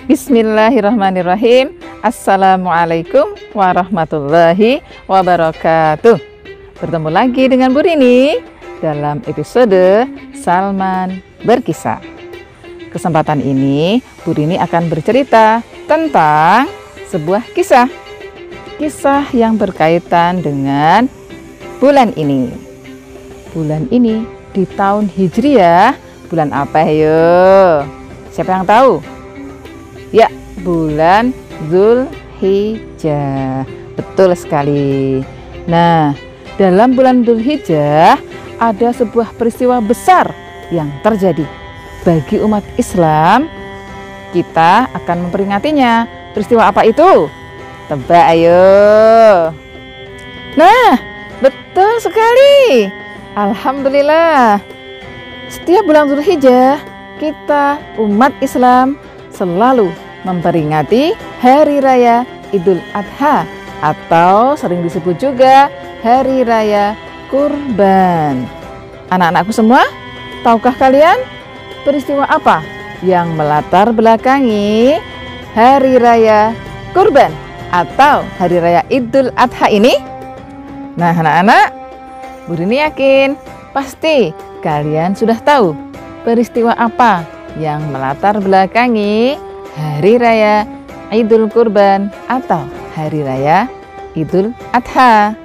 Bismillahirrahmanirrahim. Assalamualaikum warahmatullahi wabarakatuh. Bertemu lagi dengan Bu Rini dalam episode Salman Berkisah. Kesempatan ini Bu Rini akan bercerita tentang sebuah kisah yang berkaitan dengan bulan ini. Bulan ini di tahun Hijriah, bulan apa yo? Siapa yang tahu? Ya, bulan Dzulhijjah. Betul sekali. Nah, dalam bulan Dzulhijjah ada sebuah peristiwa besar yang terjadi bagi umat Islam. Kita akan memperingatinya. Peristiwa apa itu? Tebak ayo. Nah, betul sekali. Alhamdulillah. Setiap bulan Dzulhijjah kita umat Islam selalu memperingati Hari Raya Idul Adha atau sering disebut juga Hari Raya Kurban. Anak-anakku semua, tahukah kalian peristiwa apa yang melatar belakangi Hari Raya Kurban atau Hari Raya Idul Adha ini? Nah, anak-anak, Bu Rini yakin pasti kalian sudah tahu peristiwa apa yang melatar belakangi Hari Raya Idul Kurban atau Hari Raya Idul Adha.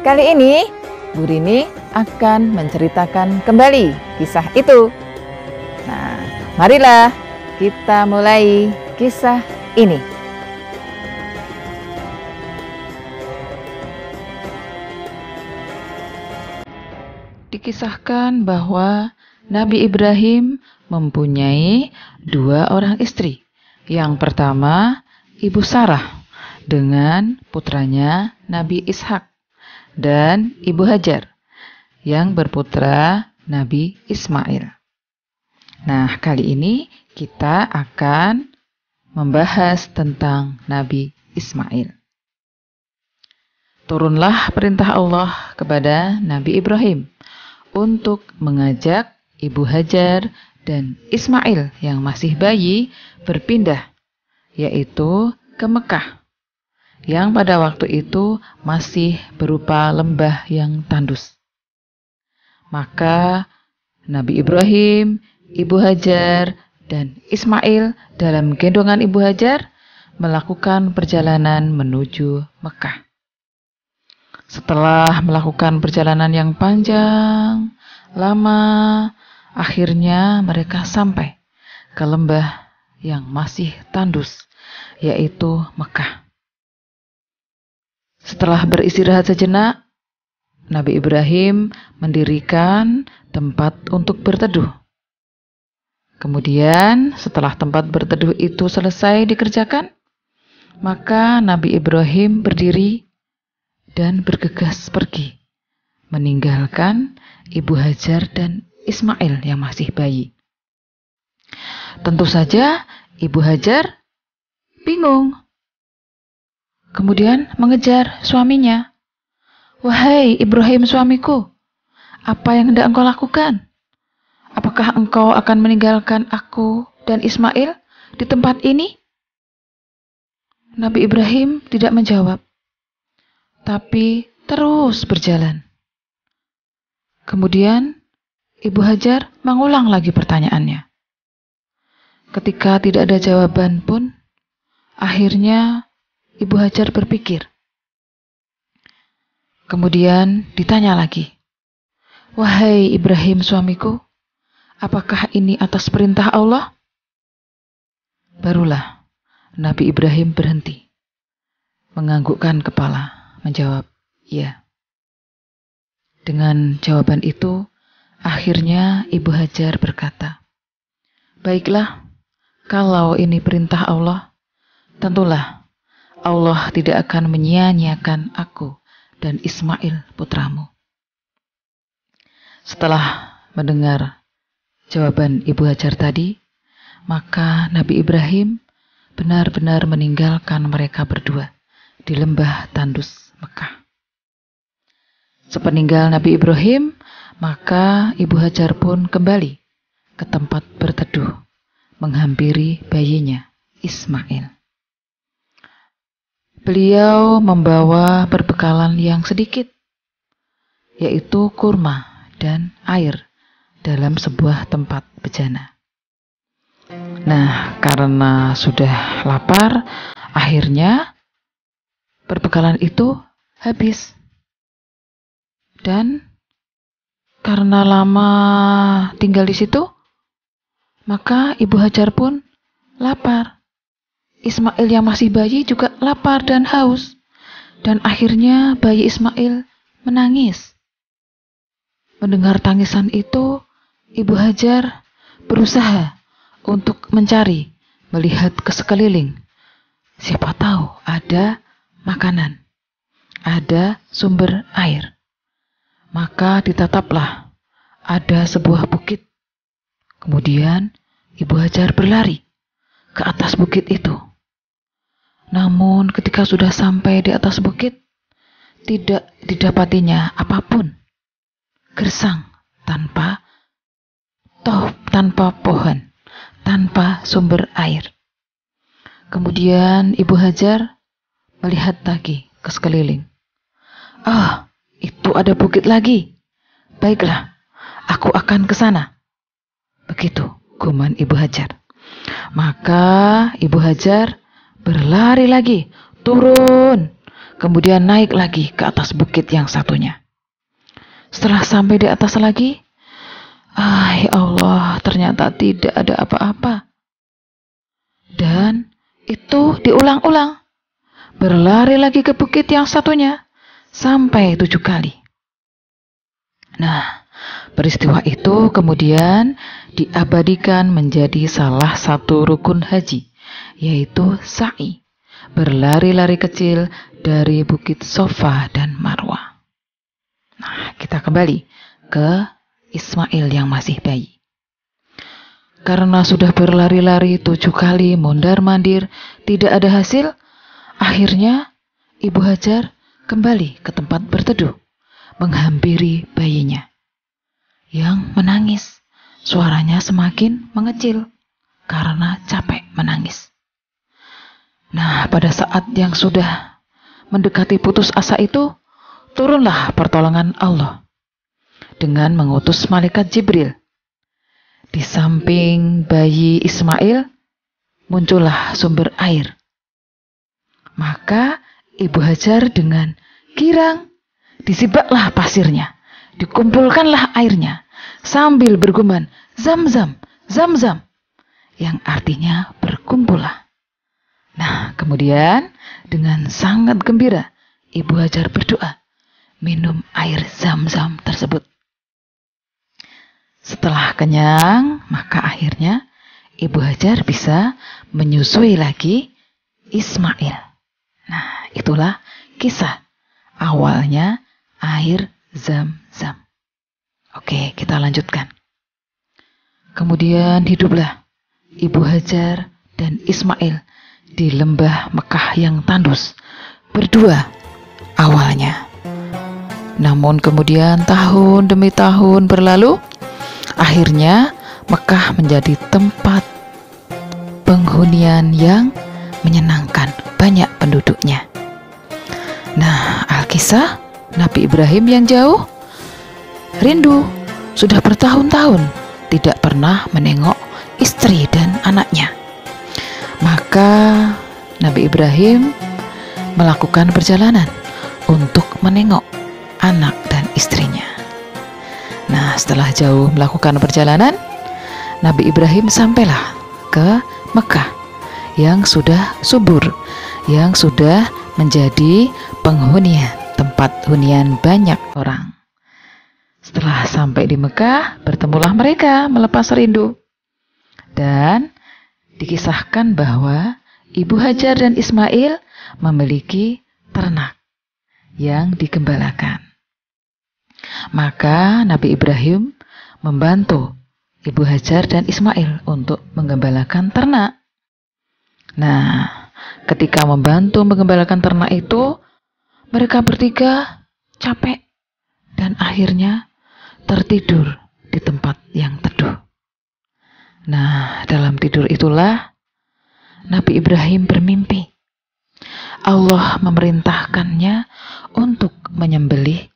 Kali ini Bu Rini akan menceritakan kembali kisah itu. Nah, marilah kita mulai kisah ini. Dikisahkan bahwa Nabi Ibrahim mempunyai 2 orang istri. Yang pertama, Ibu Sarah dengan putranya Nabi Ishak dan Ibu Hajar yang berputra Nabi Ismail. Nah, kali ini kita akan membahas tentang Nabi Ismail. Turunlah perintah Allah kepada Nabi Ibrahim untuk mengajak Ibu Hajar dan Ismail yang masih bayi berpindah, yaitu ke Mekah, yang pada waktu itu masih berupa lembah yang tandus. Maka Nabi Ibrahim, Ibu Hajar, dan Ismail dalam gendongan Ibu Hajar melakukan perjalanan menuju Mekah. Setelah melakukan perjalanan yang panjang, lama, akhirnya mereka sampai ke lembah yang masih tandus, yaitu Mekah. Setelah beristirahat sejenak, Nabi Ibrahim mendirikan tempat untuk berteduh. Kemudian setelah tempat berteduh itu selesai dikerjakan, maka Nabi Ibrahim berdiri dan bergegas pergi, meninggalkan Ibu Hajar dan Ismail yang masih bayi. Tentu saja Ibu Hajar bingung. Kemudian mengejar suaminya. "Wahai Ibrahim suamiku, apa yang hendak engkau lakukan? Apakah engkau akan meninggalkan aku dan Ismail di tempat ini?" Nabi Ibrahim tidak menjawab, tapi terus berjalan. Kemudian Ibu Hajar mengulang lagi pertanyaannya. Ketika tidak ada jawaban pun, akhirnya Ibu Hajar berpikir. Kemudian ditanya lagi, "Wahai Ibrahim suamiku, apakah ini atas perintah Allah?" Barulah Nabi Ibrahim berhenti, menganggukkan kepala, menjawab, "Iya." Dengan jawaban itu, akhirnya Ibu Hajar berkata, "Baiklah, kalau ini perintah Allah, tentulah Allah tidak akan menyia-nyiakan aku dan Ismail putramu." Setelah mendengar jawaban Ibu Hajar tadi, maka Nabi Ibrahim benar-benar meninggalkan mereka berdua di lembah tandus Mekah. Sepeninggal Nabi Ibrahim, maka Ibu Hajar pun kembali ke tempat berteduh, menghampiri bayinya Ismail. Beliau membawa perbekalan yang sedikit, yaitu kurma dan air dalam sebuah tempat bejana. Nah, karena sudah lapar, akhirnya perbekalan itu habis. Dan karena lama tinggal di situ, maka Ibu Hajar pun lapar. Ismail yang masih bayi juga lapar dan haus. Dan akhirnya bayi Ismail menangis. Mendengar tangisan itu, Ibu Hajar berusaha untuk mencari, melihat ke sekeliling. Siapa tahu ada makanan, ada sumber air. Maka ditataplah ada sebuah bukit. Kemudian Ibu Hajar berlari ke atas bukit itu. Namun ketika sudah sampai di atas bukit, tidak didapatinya apapun. Gersang, tanpa pohon, tanpa sumber air. Kemudian Ibu Hajar melihat lagi ke sekeliling. Itu ada bukit lagi. Baiklah, aku akan ke sana. Begitu gumam Ibu Hajar. Maka Ibu Hajar berlari lagi, turun, kemudian naik lagi ke atas bukit yang satunya. Setelah sampai di atas lagi, ya Allah, ternyata tidak ada apa-apa. Dan itu diulang-ulang. Berlari lagi ke bukit yang satunya, sampai 7 kali. Nah, peristiwa itu kemudian diabadikan menjadi salah satu rukun haji, yaitu sa'i, berlari-lari kecil dari bukit Sofa dan Marwah. Nah, kita kembali ke Ismail yang masih bayi. Karena sudah berlari-lari 7 kali mondar-mandir, tidak ada hasil, akhirnya Ibu Hajar kembali ke tempat berteduh, menghampiri bayinya yang menangis. Suaranya semakin mengecil karena capek menangis. Nah, pada saat yang sudah mendekati putus asa itu, turunlah pertolongan Allah dengan mengutus malaikat Jibril. Di samping bayi Ismail muncullah sumber air. Maka Ibu Hajar dengan girang disibaklah pasirnya, dikumpulkanlah airnya sambil bergumam, Zam-zam, Zam-zam, yang artinya berkumpullah. Nah, kemudian dengan sangat gembira Ibu Hajar berdoa, minum air Zam-zam tersebut. Setelah kenyang, maka akhirnya Ibu Hajar bisa menyusui lagi Ismail. Nah, itulah kisah awalnya air Zam-zam. Oke, kita lanjutkan. Kemudian hiduplah Ibu Hajar dan Ismail di lembah Mekah yang tandus, berdua awalnya. Namun kemudian tahun demi tahun berlalu, akhirnya Mekah menjadi tempat penghunian yang menyenangkan, banyak penduduknya. Nah, Alkisah Nabi Ibrahim yang jauh rindu, sudah bertahun-tahun tidak pernah menengok istri dan anaknya. Maka Nabi Ibrahim melakukan perjalanan untuk menengok anak dan istrinya. Nah, setelah jauh melakukan perjalanan, Nabi Ibrahim sampailah ke Mekah yang sudah subur, yang sudah menjadi penghunian, tempat hunian banyak orang. Setelah sampai di Mekah, bertemulah mereka melepas rindu. Dan dikisahkan bahwa Ibu Hajar dan Ismail memiliki ternak yang digembalakan. Maka Nabi Ibrahim membantu Ibu Hajar dan Ismail untuk menggembalakan ternak. Nah, ketika membantu menggembalakan ternak itu, mereka bertiga capek dan akhirnya tertidur di tempat yang teduh. Nah, dalam tidur itulah Nabi Ibrahim bermimpi. Allah memerintahkannya untuk menyembelih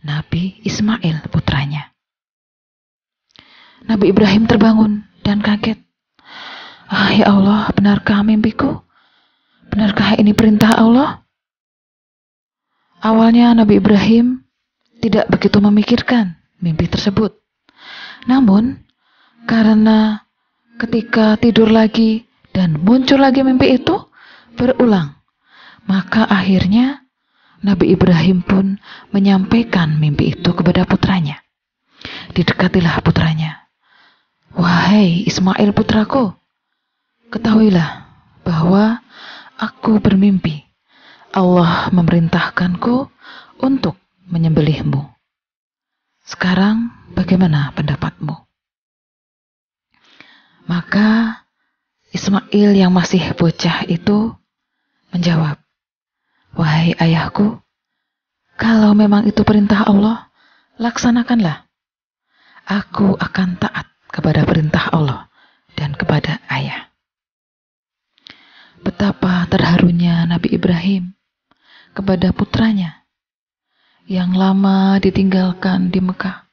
Nabi Ismail putranya. Nabi Ibrahim terbangun dan kaget. Ya Allah, benarkah mimpiku? Benarkah ini perintah Allah? Awalnya Nabi Ibrahim tidak begitu memikirkan mimpi tersebut. Namun, karena ketika tidur lagi dan muncul lagi mimpi itu berulang, maka akhirnya Nabi Ibrahim pun menyampaikan mimpi itu kepada putranya. Didekatilah putranya. Wahai Ismail putraku, ketahuilah bahwa aku bermimpi. Allah memerintahkanku untuk menyembelihmu. Sekarang bagaimana pendapatmu? Maka Ismail yang masih bocah itu menjawab, wahai ayahku, kalau memang itu perintah Allah, laksanakanlah. Aku akan taat kepada perintah Allah dan kepada ayah. Betapa terharunya Nabi Ibrahim kepada putranya yang lama ditinggalkan di Mekah,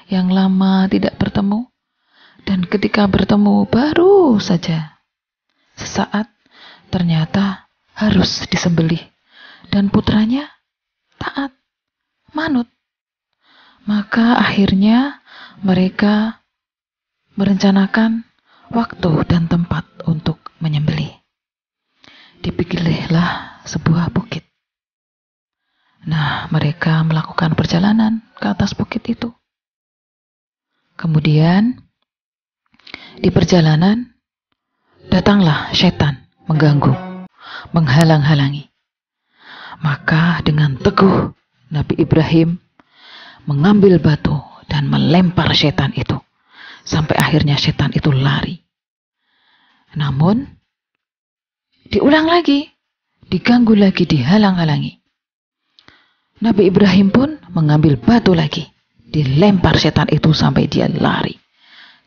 yang lama tidak bertemu, dan ketika bertemu baru saja sesaat ternyata harus disembelih, dan putranya taat, manut. Maka akhirnya mereka merencanakan waktu dan tempat untuk menyembelih. Dipilihlah sebuah bukit. Nah, mereka melakukan perjalanan ke atas bukit itu. Kemudian di perjalanan datanglah setan mengganggu, menghalang-halangi. Maka dengan teguh Nabi Ibrahim mengambil batu dan melempar setan itu sampai akhirnya setan itu lari. Namun diulang lagi, diganggu lagi, dihalang-halangi. Nabi Ibrahim pun mengambil batu lagi, dilempar setan itu sampai dia lari.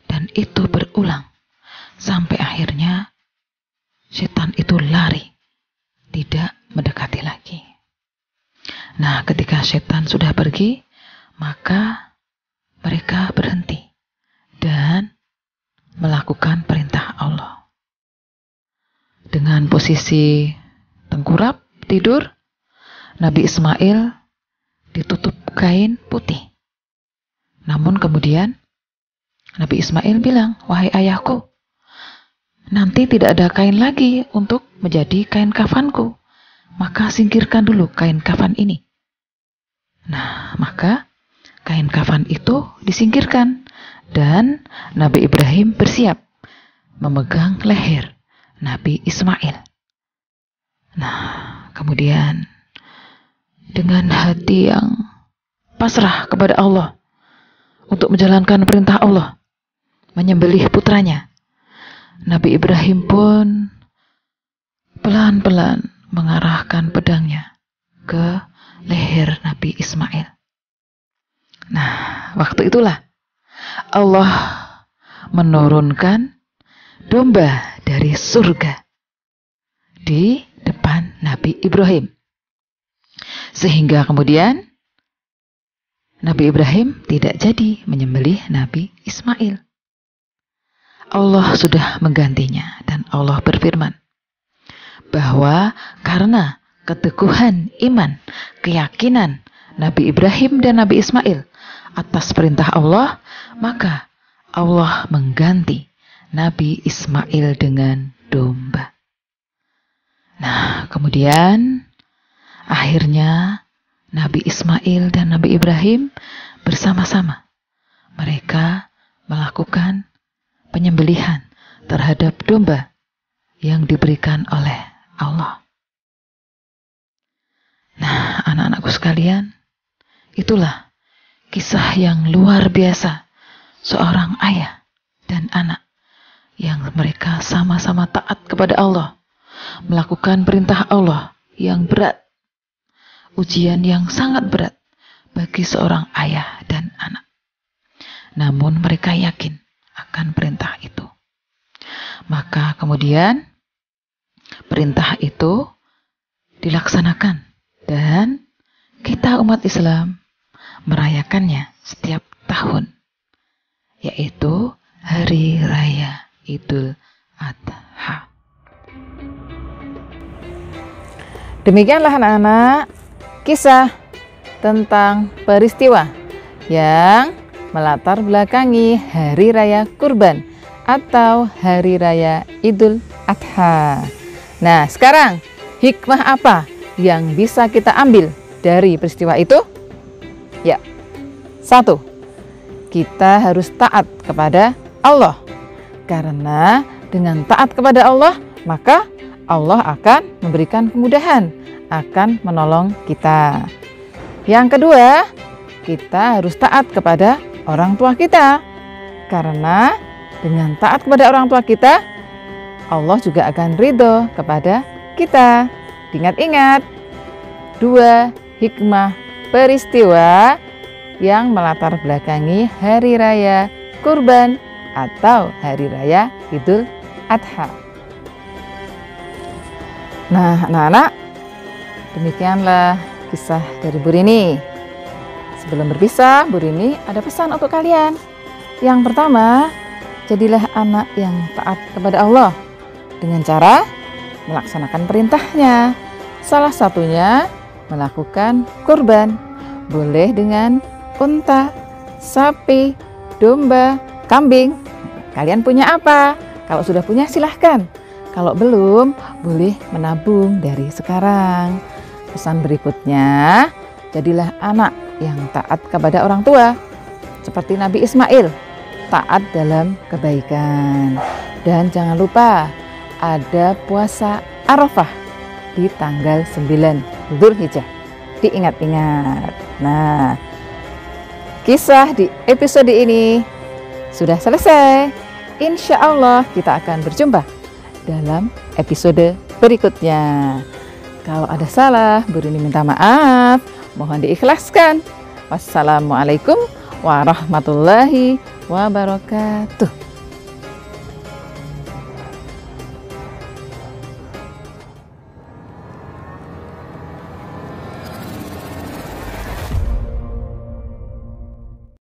Dan itu berulang sampai akhirnya setan itu lari, tidak mendekati lagi. Nah, ketika setan sudah pergi, maka mereka berhenti dan melakukan perintah Allah. Dengan posisi tengkurap, tidur, Nabi Ismail ditutup kain putih. Namun kemudian Nabi Ismail bilang, wahai ayahku, nanti tidak ada kain lagi untuk menjadi kain kafanku. Maka singkirkan dulu kain kafan ini. Nah, maka kain kafan itu disingkirkan dan Nabi Ibrahim bersiap memegang leher Nabi Ismail. Nah, kemudian dengan hati yang pasrah kepada Allah untuk menjalankan perintah Allah, menyembelih putranya, Nabi Ibrahim pun pelan-pelan mengarahkan pedangnya ke leher Nabi Ismail. Nah, waktu itulah Allah menurunkan domba dari surga di depan Nabi Ibrahim. Sehingga kemudian Nabi Ibrahim tidak jadi menyembelih Nabi Ismail. Allah sudah menggantinya dan Allah berfirman bahwa karena keteguhan iman, keyakinan Nabi Ibrahim dan Nabi Ismail atas perintah Allah, maka Allah mengganti Nabi Ismail dengan domba. Nah, kemudian akhirnya Nabi Ismail dan Nabi Ibrahim bersama-sama mereka melakukan penyembelihan terhadap domba yang diberikan oleh Allah. Nah, anak-anakku sekalian, itulah kisah yang luar biasa seorang ayah dan anak yang mereka sama-sama taat kepada Allah, melakukan perintah Allah yang berat, ujian yang sangat berat bagi seorang ayah dan anak. Namun mereka yakin akan perintah itu. Maka kemudian perintah itu dilaksanakan dan kita umat Islam merayakannya setiap tahun, yaitu Hari Raya Idul Adha. Demikianlah anak-anak kisah tentang peristiwa yang melatar belakangi Hari Raya Kurban atau Hari Raya Idul Adha. Nah, sekarang hikmah apa yang bisa kita ambil dari peristiwa itu? Ya, 1. Kita harus taat kepada Allah. Karena dengan taat kepada Allah, maka Allah akan memberikan kemudahan, akan menolong kita. Yang kedua, kita harus taat kepada orang tua kita. Karena dengan taat kepada orang tua kita, Allah juga akan ridho kepada kita. Ingat-ingat 2 hikmah peristiwa yang melatar belakangi Hari Raya Kurban atau Hari Raya Idul Adha. Nah, anak-anak, demikianlah kisah dari Bu Rini. Sebelum berpisah, Bu Rini ada pesan untuk kalian. Yang pertama, jadilah anak yang taat kepada Allah dengan cara melaksanakan perintahnya. Salah satunya melakukan kurban. Boleh dengan unta, sapi, domba, kambing. Kalian punya apa? Kalau sudah punya silahkan. Kalau belum, boleh menabung dari sekarang. Pesan berikutnya, jadilah anak yang taat kepada orang tua. Seperti Nabi Ismail, taat dalam kebaikan. Dan jangan lupa, ada puasa Arafah di tanggal 9 Dzulhijjah. Diingat-ingat. Nah, kisah di episode ini sudah selesai. Insya Allah kita akan berjumpa dalam episode berikutnya. Kalau ada salah, Bu Rini minta maaf. Mohon diikhlaskan. Wassalamualaikum warahmatullahi wabarakatuh.